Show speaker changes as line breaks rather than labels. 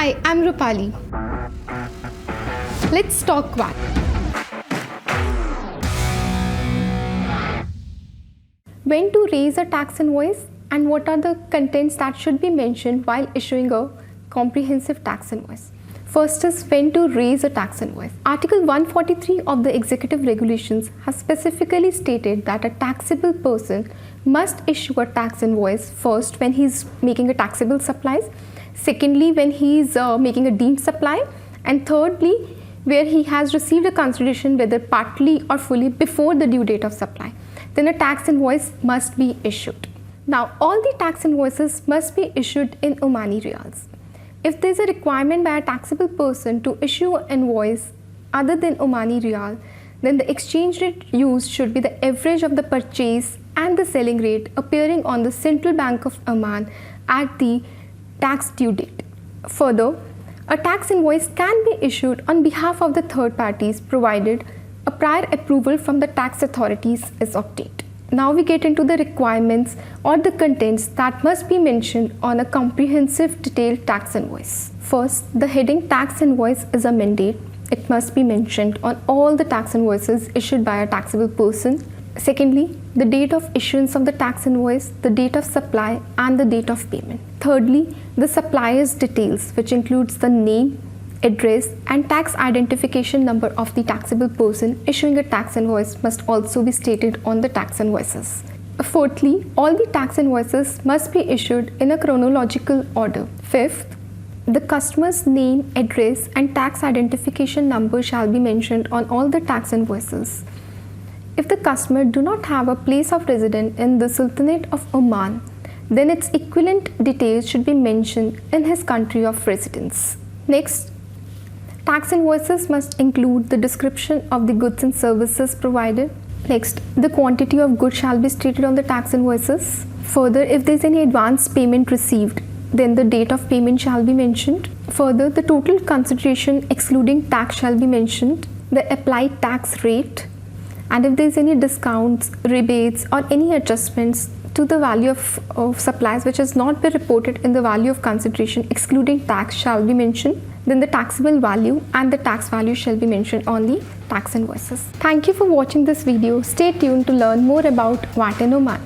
Hi, I'm Roopali. Let's talk VAT. When to raise a tax invoice and what are the contents that should be mentioned while issuing a comprehensive tax invoice. First is when to raise a tax invoice. Article 143 of the Executive Regulations has specifically stated that a taxable person must issue a tax invoice first when he is making a taxable supplies, secondly when he is making a deemed supply, and thirdly where he has received a consideration whether partly or fully before the due date of supply. Then a tax invoice must be issued. Now all the tax invoices must be issued in Omani Riyals. If there is a requirement by a taxable person to issue an invoice other than Omani Riyal, then the exchange rate used should be the average of the purchase and the selling rate appearing on the Central Bank of Oman at the tax due date. Further, a tax invoice can be issued on behalf of the third parties provided a prior approval from the tax authorities is obtained. Now we get into the requirements or the contents that must be mentioned on a comprehensive detailed tax invoice. First, the heading tax invoice is a mandate. It must be mentioned on all the tax invoices issued by a taxable person. Secondly, the date of issuance of the tax invoice, the date of supply and the date of payment. Thirdly, the supplier's details, which includes the name, address and tax identification number of the taxable person issuing a tax invoice must also be stated on the tax invoices. Fourthly, all the tax invoices must be issued in a chronological order. Fifth, the customer's name, address and tax identification number shall be mentioned on all the tax invoices. If the customer do not have a place of residence in the Sultanate of Oman, then its equivalent details should be mentioned in his country of residence. Next, tax invoices must include the description of the goods and services provided. Next, the quantity of goods shall be stated on the tax invoices. Further, if there is any advance payment received, then the date of payment shall be mentioned. Further, the total consideration excluding tax shall be mentioned, the applied tax rate, and if there is any discounts, rebates or any adjustments to the value of supplies which has not been reported in the value of consideration excluding tax shall be mentioned. Then the taxable value and the tax value shall be mentioned on the tax invoices. Thank you for watching this video. Stay tuned to learn more about VAT in Oman.